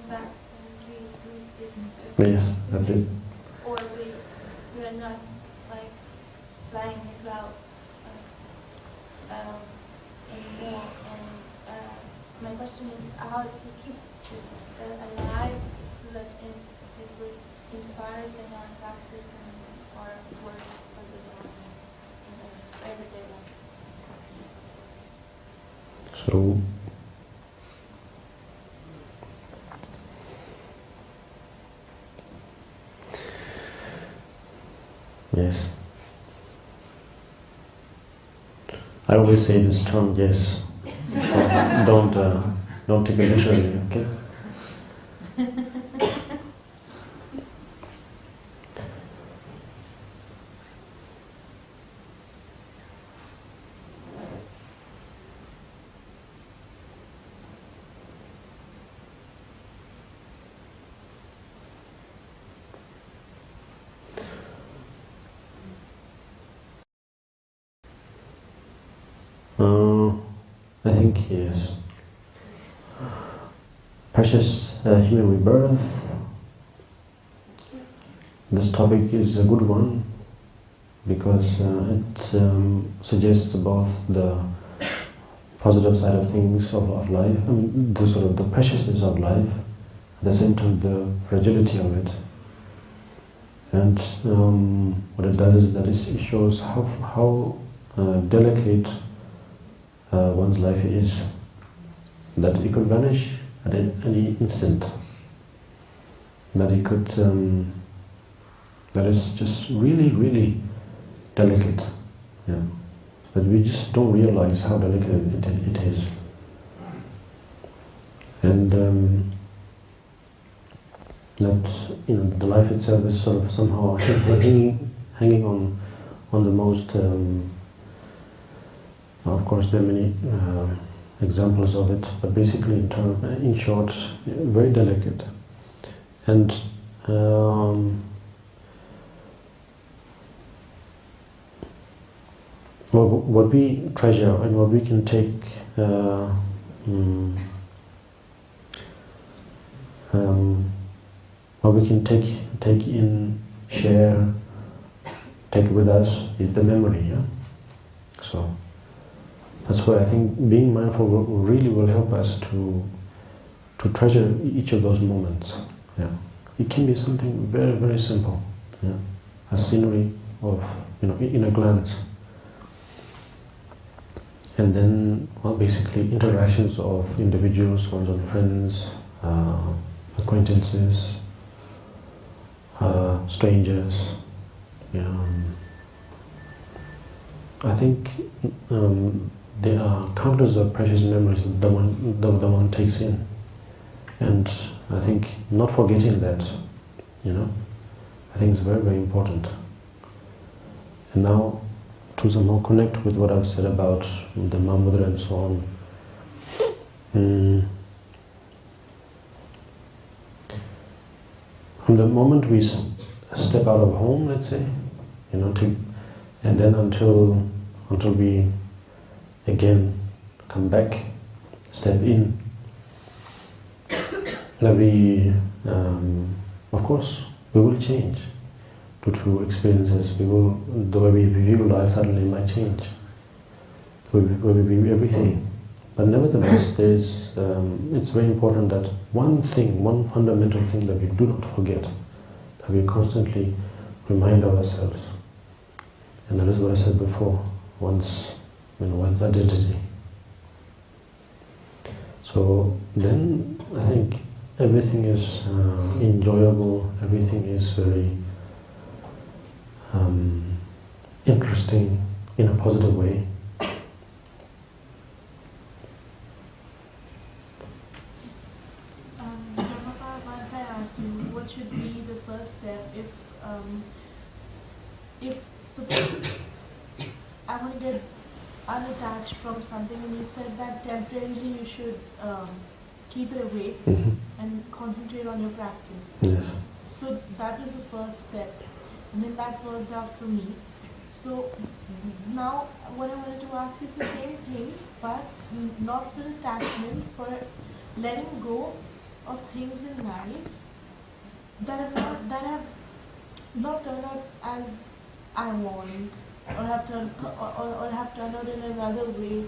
back and we lose this. Yes, that's it. Or we are not like flying in the clouds anymore. And my question is how to keep this alive so that it would inspire us in our practice and our work for the in the everyday life. So, yes. I always say this term, yes. Don't take it literally, okay? I think yes. Precious human rebirth. This topic is a good one because it suggests both the positive side of things of life, I mean, the sort of the preciousness of life, at the same time the fragility of it. And what it does is that it shows how delicate one's life is, that it could vanish at any instant, that it could, that is just really, really delicate, yeah. But we just don't realize how delicate it is. And that, you know, the life itself is sort of somehow hanging on the most, of course there are many examples of it, but basically in short, very delicate. And what we treasure and what we can take what we can take in, share, take with us is the memory, yeah? So that's why I think being mindful really will help us to treasure each of those moments. Yeah, it can be something very, very simple. Yeah, a scenery of, you know, in a glance, and then, well, basically interactions of individuals, one's own friends, acquaintances, strangers. Yeah, I think there are countless of precious memories that one takes in, and I think not forgetting that, you know, I think is very, very important. And now to somehow connect with what I've said about the Mahamudra and so on. From the moment we step out of home, let's say, you know, and then until we again come back, step in, that we, of course, we will change due to experiences. The way we view life suddenly might change, the way we view everything. But nevertheless, it's very important that one fundamental thing that we do not forget, that we constantly remind ourselves. And that is what I said before, one's identity. So then I think everything is enjoyable, everything is very interesting in a positive way. Karmapa, once I asked you what should be the first step if suppose I want to get unattached from something, and you said that temporarily you should keep it away and concentrate on your practice. Yes. So that was the first step, and then that worked out for me. So now what I wanted to ask is the same thing, but not for attachment, for letting go of things in life that have not turned out as I want, or have turned out in another way,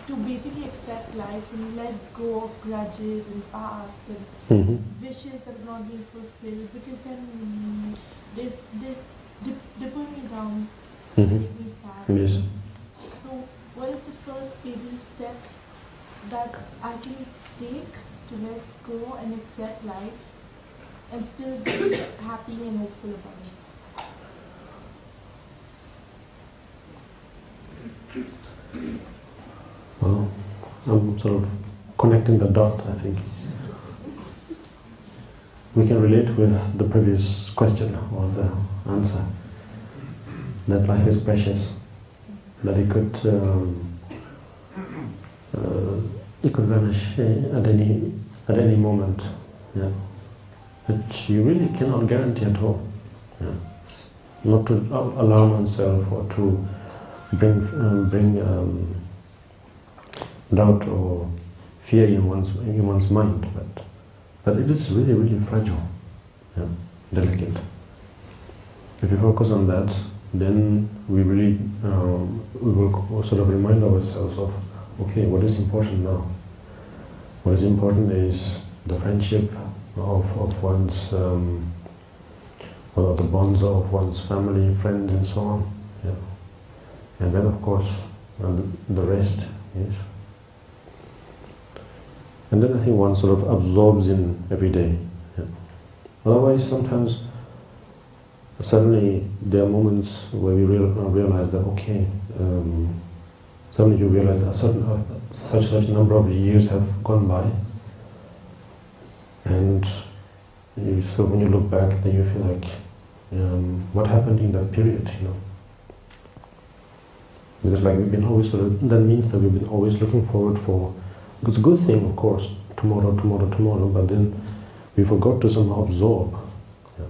to basically accept life and let go of grudges and past and wishes that have not been fulfilled, because then they pull me down, make me sad. Yes. So what is the first baby step that I can take to let go and accept life and still be happy and hopeful about it? Well, I'm sort of connecting the dot, I think. We can relate with the previous question or the answer, that life is precious, that it could vanish at any moment. Yeah. But you really cannot guarantee at all. Yeah. Not to alarm oneself or to bring doubt or fear in one's mind, but it is really, really fragile, yeah, delicate. If you focus on that, then we really we will sort of remind ourselves of, okay, what is important now? What is important is the friendship of one's, or the bonds of one's family, friends, and so on. Yeah. And then, of course, the rest is. And then I think one sort of absorbs in every day. Yeah. Otherwise, sometimes, suddenly, there are moments where we realize that, okay, suddenly you realize that such number of years have gone by, and so when you look back, then you feel like, what happened in that period, you know? Because like we've been always that means that we've been always looking forward for, it's a good thing, of course, tomorrow, but then we forgot to somehow absorb. Yeah.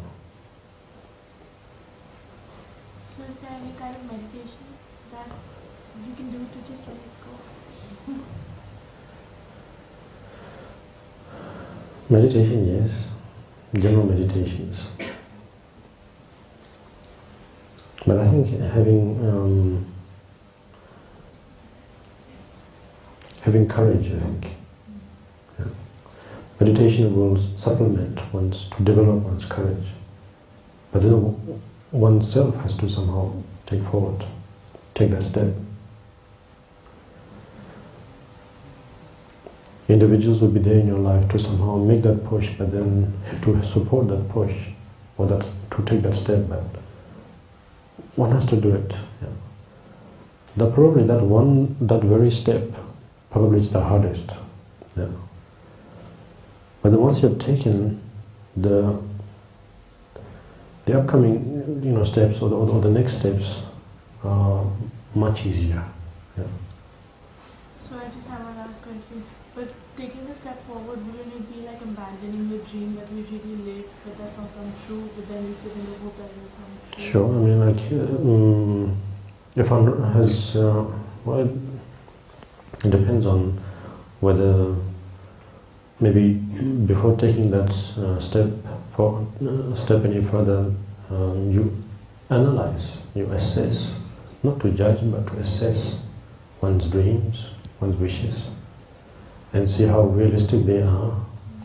So is there any kind of meditation that you can do to just let it go? Meditation, yes. General meditations. But I think having courage, I think. Yeah. Meditation will supplement to develop one's courage. But then oneself has to somehow take that step. Individuals will be there in your life to somehow make that push, but then to support that push, or to take that step, but one has to do it. Yeah. That very step probably is the hardest. Yeah. But then once you've taken the upcoming steps or the next steps are much easier. Yeah. So I just have one last question. But taking the step forward, wouldn't it be like abandoning the dream that we really lived, but that's not come true, but then we still in the hope that it will come true? Sure. I mean, like, if one has, well, it depends on whether maybe before taking that step any further, you analyze, you assess, not to judge, but to assess one's dreams, one's wishes, and see how realistic they are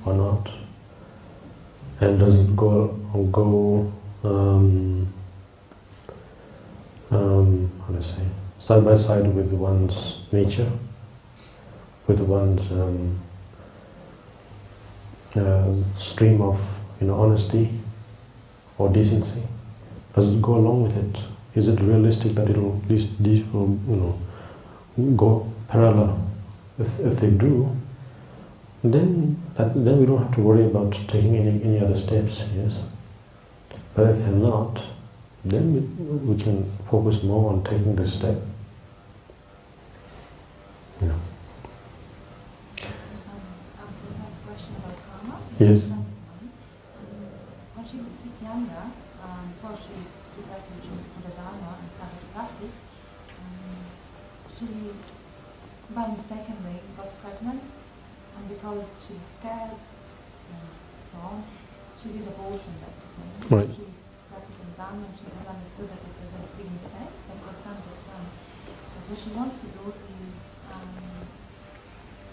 or not. And does it go how to say, side by side with one's nature, with one's stream of honesty or decency? Does it go along with it? Is it realistic that these will go parallel? If they do, then we don't have to worry about taking any other steps. Yes, but if they're not, then we can focus more on taking this step. Yeah. Just ask a question about karma. Yes. When she was a bit younger, before she took refuge in the Dharma and started to practice, she, by mistakenly, got pregnant, and because she was scared, so on. She did abortion basically. Right. She's practicing Dharma and she has understood that it was a big mistake, that was done, was done. But what she wants to do is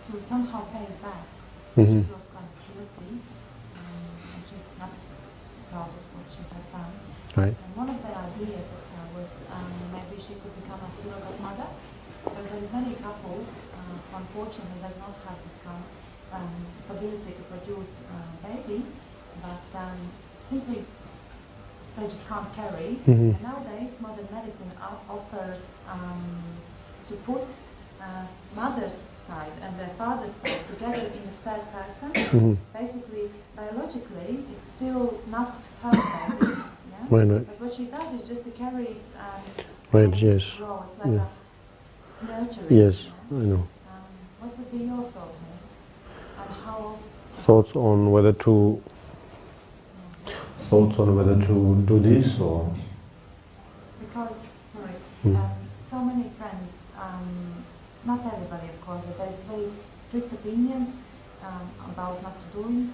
to somehow pay it back. Mm-hmm. She feels kind of guilty and she's not proud of what she has done. Right. And one of the ideas of her was maybe she could become a surrogate mother. But there's many couples who unfortunately does not have this kind of this ability to produce baby, but simply they just can't carry. Mm-hmm. And nowadays modern medicine offers to put mother's side and the father's side together in the third person. Mm-hmm. Basically, biologically, it's still not her baby. Yeah? Right, right. But what she does is just to carries Right, makes yes. it grow. It's like Yeah. a nurturing. Yes, Yeah? I know. What would be your thoughts on it? And how? Thoughts on whether to do this or Because, sorry, Mm. so many friends, not everybody of course, but there's very strict opinions about not to doing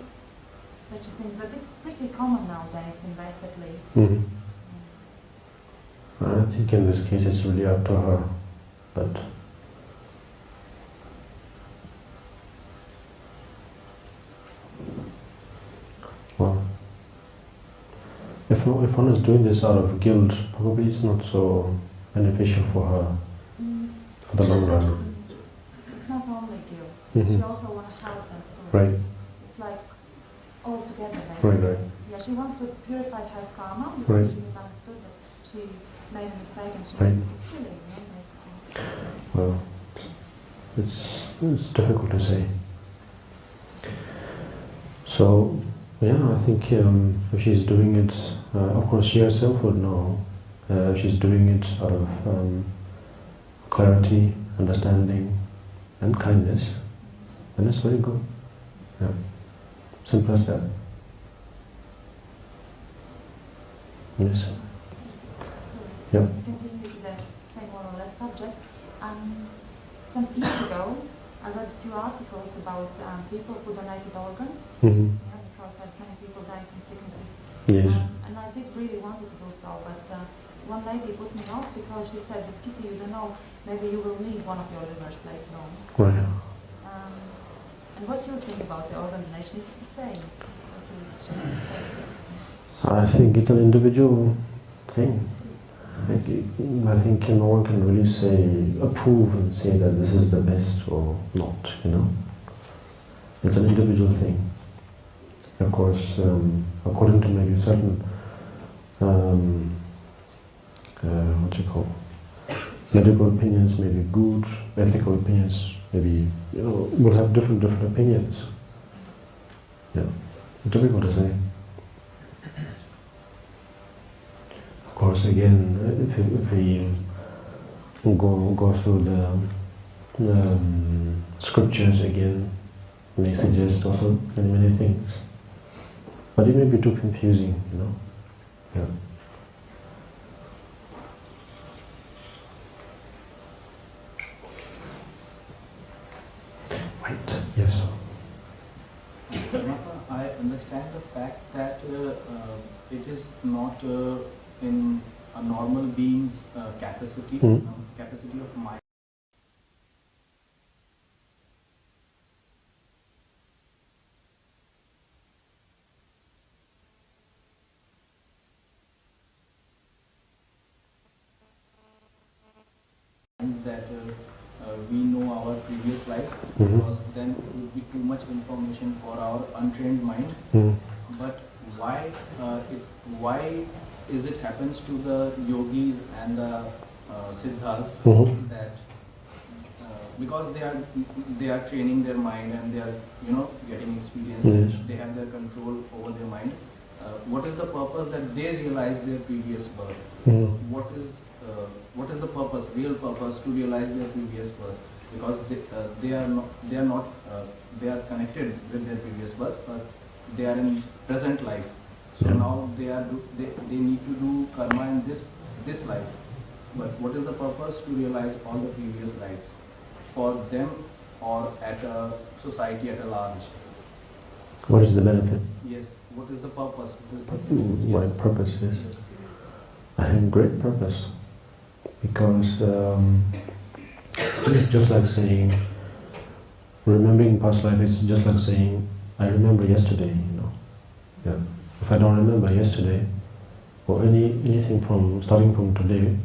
such a thing. But it's pretty common nowadays in West at least. Mhm. I think in this case it's really up to her, but well, if one is doing this out of guilt, probably it's not so beneficial for her for the long run. It's not only guilt. Mhm. She also wants to help them too. Right, It's like all together basically. right, right. Yeah, she wants to purify her karma because Right. she has understood that she made a mistake and she Right. it's healing, basically. Well, it's difficult to say. So, yeah, I think if she's doing it, of course she herself would know. If she's doing it out of clarity, understanding, and kindness, then it's very good. Yeah, simple as that. Yes. So Yeah. we continue to the same more or less subject. Some years ago, I read a few articles about people who donated organs, Mm-hmm. because there's many people dying from sicknesses. Yes. And I did really wanted to do so, but one lady put me off because she said, "But Kitty, you don't know, maybe you will need one of your livers later on." Right. And what do you think about the organ donation? Is it the same? What do you just say? I think it's an individual thing. I think no one can really approve and say that this is the best or not, you know. It's an individual thing. Of course, according to maybe certain, medical opinions may be good, ethical opinions maybe, will have different opinions. Yeah, it's difficult to say. Of course, again, if we go through the scriptures again, may suggest also many things, but it may be too confusing, Yeah. Right. Yes. Karmapa, I understand the fact that it is not in a normal being's capacity of mind. That we know our previous life, because then it would be too much information for our untrained mind. But why is it happens to the yogis and the siddhas that because they are training their mind and they are getting experience, Yes. they have their control over their mind. What is the purpose that they realize their previous birth? What is the purpose, real purpose, to realize their previous birth? Because they are connected with their previous birth, but they are in present life. So now they need to do karma in this life. But what is the purpose? To realize all the previous lives for them or at a society at a large. What is the benefit? Yes. what is the purpose? What is the My yes. purpose is, Yes. I think, great purpose. Because it's just like saying, remembering past life is just like saying, I remember yesterday, you know. Yeah. If I don't remember yesterday, or anything from starting from today,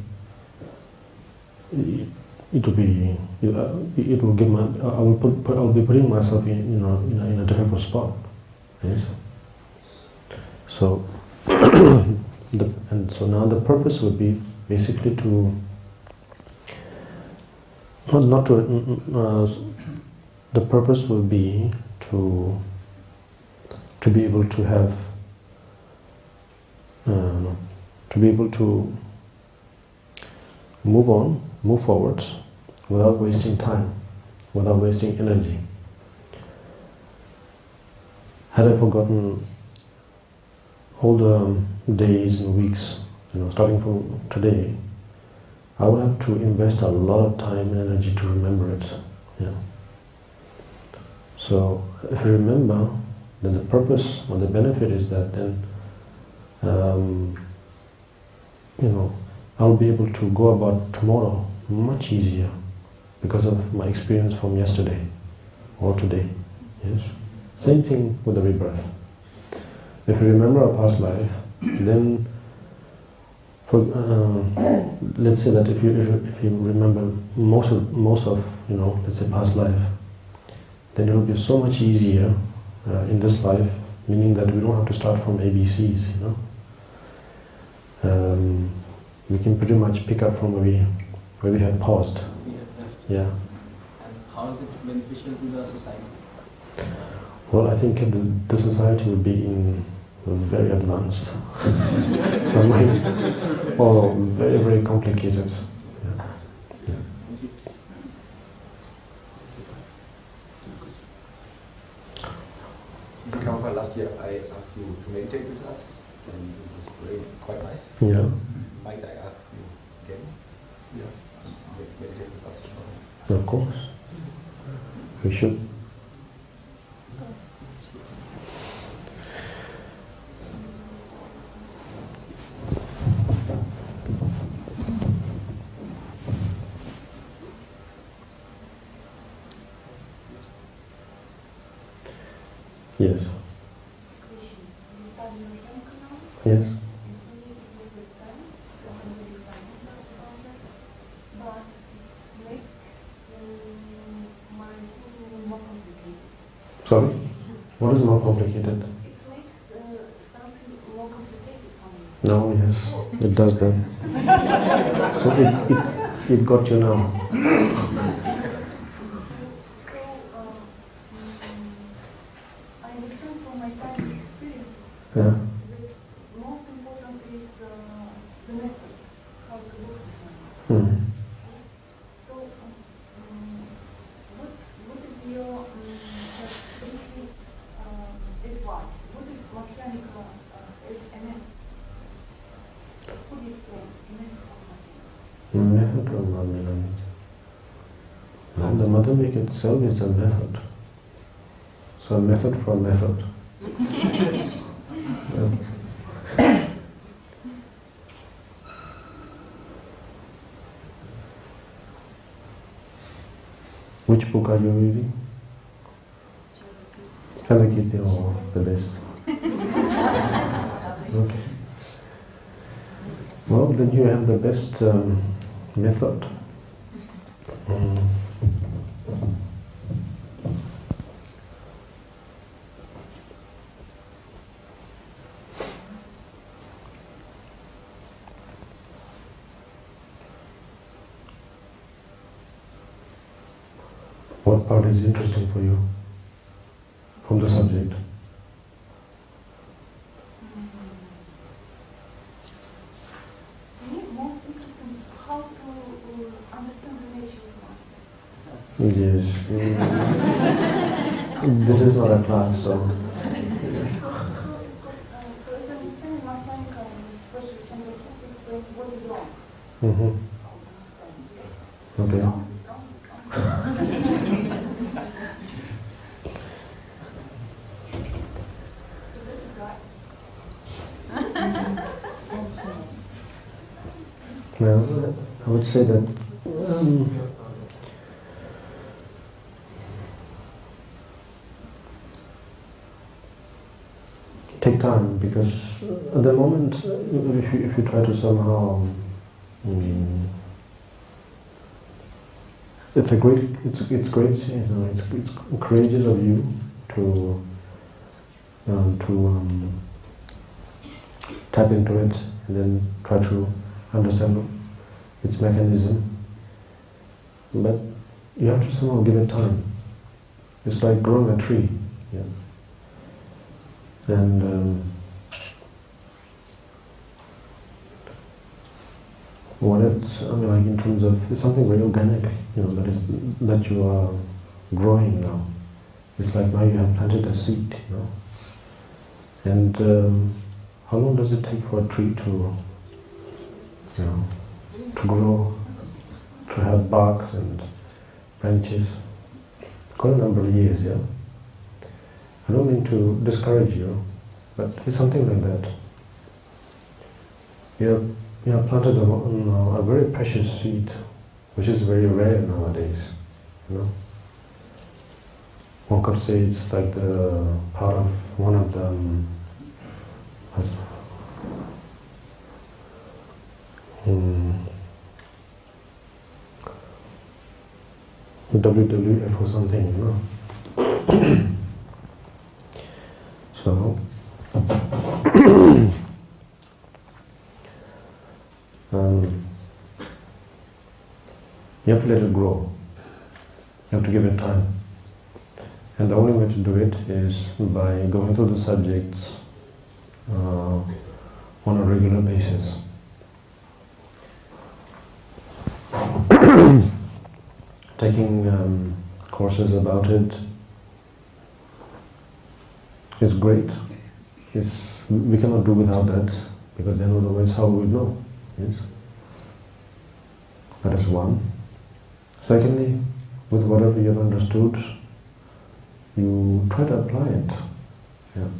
it will be, it will give my, I will be putting myself in, you know, in a difficult spot. Yes. So, and so now the purpose would be basically to not to. The purpose will be to be able to have to be able to move forwards without wasting time, without wasting energy. Had I forgotten all the days and weeks, you know, starting from today, I would have to invest a lot of time and energy to remember it. You know. So if you remember, then the purpose or the benefit is that then, you know, I'll be able to go about tomorrow much easier because of my experience from yesterday or today. Yes. Same thing with the rebirth. If you remember a past life, then, let's say that if you remember most of you know, let's say past life, then it will be so much easier in this life, meaning that we don't have to start from ABCs, you know. We can pretty much pick up from where we had paused. Yeah. And how is it beneficial to the society? Well, I think the society would be in very advanced, some might, or very, very complicated. Yeah. Yeah. Karmapa, last year I asked you to meditate with us, and it was very, quite nice. Yeah. Might I ask you again? Yeah. Meditate with us shortly. Of course. We should. Yes. Yes. Sorry? What is more complicated? It makes something more complicated for me. No, yes, it does that. So it got you now. I understand from my past experiences Yeah. that most important is the method, how to do this one. Hmm. So, what is your briefly advice? What is mechanical as a method? Could you explain the method of mechanical? Method of Madhyamik. And the Madhyamik itself is a method. So a method for a method. Yeah. Which book are you reading? Chalakirti, or the best. Okay. Well, then you have the best method. What part is interesting for you from the subject? Most interesting, how to understand the nature of life. Yes. This is not a class, so. So as I understand, mechanical, especially Chandrakirti explains what is wrong. Mm-hmm. Okay. It's wrong, it's wrong, it's wrong. So that is right. Well, I would say that take time, because at the moment, if you try to somehow, it's great, you know, it's courageous of you to tap into it and then try to understand its mechanism. But you have to somehow give it time. It's like growing a tree. Yeah. And what it's, I mean, like in terms of, it's something very organic, you know, that you are growing now. It's like now you have planted a seed, you know. And how long does it take for a tree to, you know, to grow, to have barks and branches? Quite a number of years, yeah. I don't mean to discourage you, but it's something like that. You have planted a very precious seed, which is very rare nowadays, you know. One could say it's like the part of one of the WWF or something, you know. So you have to let it grow. You have to give it time. And the only way to do it is by going through the subjects on a regular basis. Taking courses about it is great. We cannot do without that, because then otherwise how we would know? Yes? That is one. Secondly, with whatever you have understood, you try to apply it. Yeah.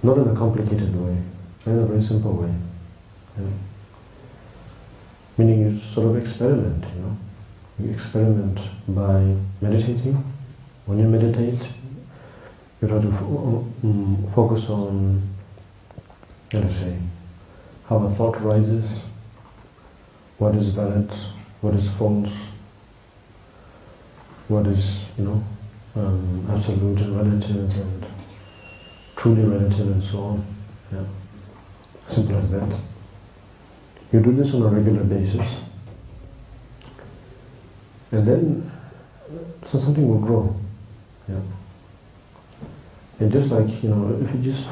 Not in a complicated way, in a very simple way. Yeah. Meaning you sort of experiment, you know. You experiment by meditating. When you meditate, you try to focus on, how a thought arises, what is valid, what is false, what is, absolute and relative and truly relative and so on. Yeah. Simple as that. You do this on a regular basis, and then something will grow. Yeah. And just like, if you just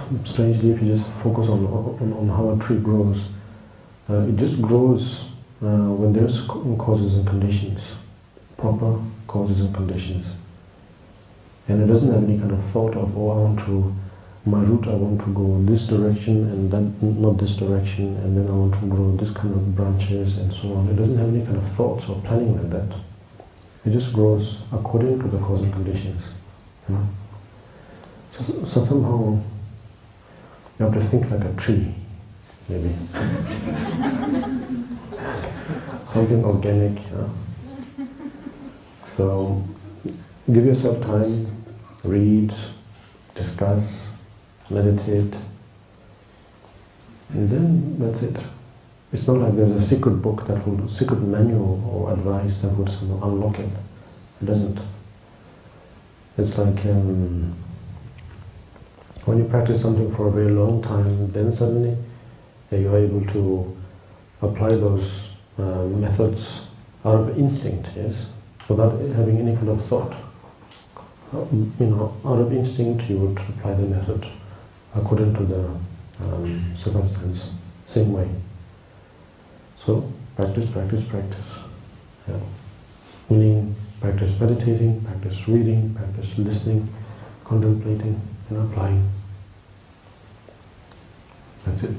focus on how a tree grows, it just grows when there's causes and conditions, proper causes and conditions. And it doesn't have any kind of thought of, my root I want to go this direction and then not this direction, and then I want to grow this kind of branches and so on. It doesn't have any kind of thoughts or planning like that. It just grows according to the cause and conditions. So somehow you have to think like a tree, maybe. Something organic. So give yourself time, read, discuss, meditate, and then that's it. It's not like there's a secret book secret manual or advice that would unlock it. It doesn't. It's like when you practice something for a very long time, then suddenly you're able to apply those methods out of instinct, yes, without having any kind of thought. Out of instinct you would apply the method according to the circumstance, same way. So practice. Yeah. Meaning practice meditating, practice reading, practice listening, contemplating, and applying. That's it.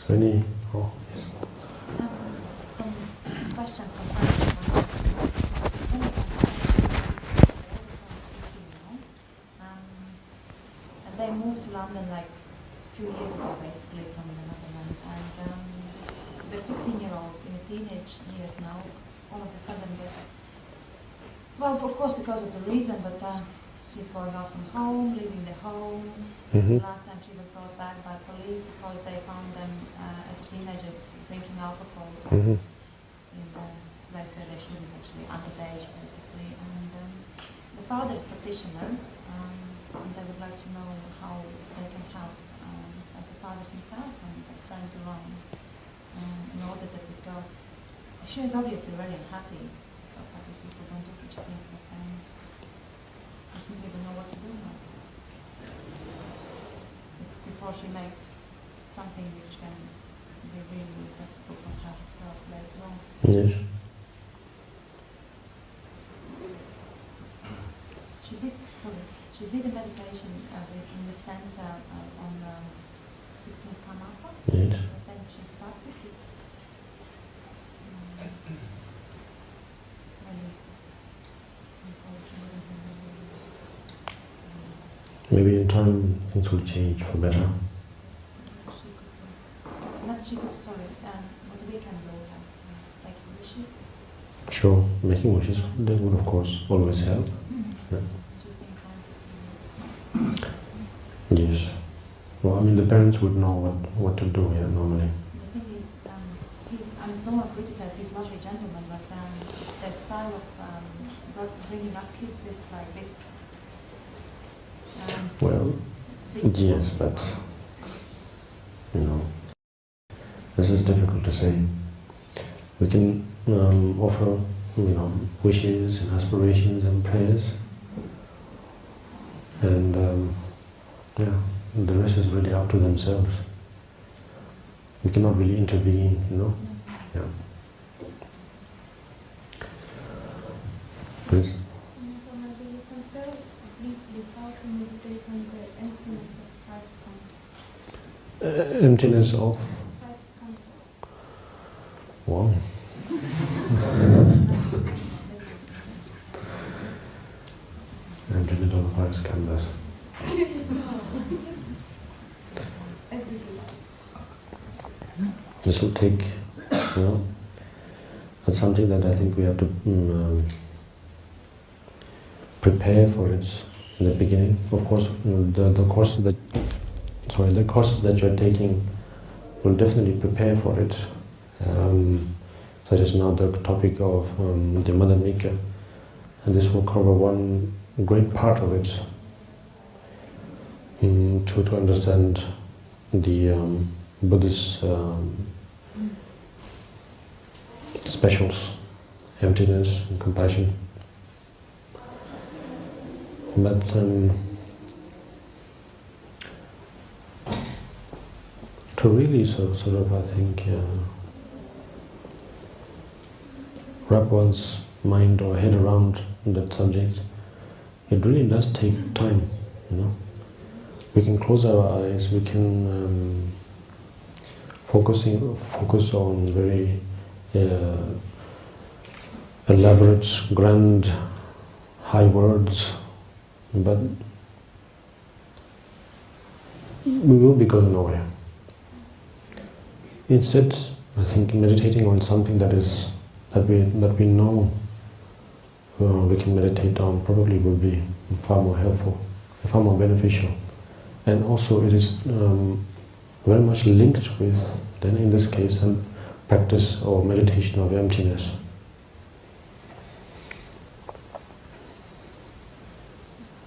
So yes. Question and they moved London like a few years ago, basically, from the Netherlands. And the 15-year-old in the teenage years now, all of a sudden gets, well, of course, because of the reason, but she's going out from home, leaving the home. Last time she was brought back by police because they found them as teenagers drinking alcohol in the place where they shouldn't, actually, underage, basically. And the father is practitioner, and I would like to know how they can help as a father himself and the friends around in order that this girl, she is obviously very unhappy because happy people don't do such things, but I simply don't know what to do now. Before she makes something which can be really practical for herself later on. Yes. She did a meditation in the center on 16th Karmapa. Yes. But then she stopped it. Maybe in time things will change for better. What we can do, like wishes. Sure, making wishes, that would of course always help. Yeah. Yes. Well, I mean, the parents would know what to do, yeah, normally. The thing is, I don't want to criticize, he's a lovely gentleman, but their style of bringing up kids is like a bit... Well, yes, but, you know, this is difficult to say. We can offer, you know, wishes and aspirations and prayers. And, yeah, the rest is really up to themselves. We cannot really intervene, you know. Yeah. Please. So maybe you can tell briefly how to meditate on the emptiness of five skandhas. Emptiness of? Five skandhas. Wow. Emptiness of five skandhas. This will take, you know, that's something that I think we have to prepare for it in the beginning. Of course, you know, the courses that you're taking will definitely prepare for it. Such as now the topic of the Mother Mika, and this will cover one great part of it. To understand the Buddhist specials, emptiness and compassion. But to really sort of, I think, wrap one's mind or head around that subject, it really does take time, you know. We can close our eyes, we can focus on very elaborate, grand, high words, but we will be going nowhere. Instead, I think meditating on something that we know we can meditate on probably will be far more helpful, far more beneficial. And also it is very much linked with, then in this case, a practice or meditation of emptiness.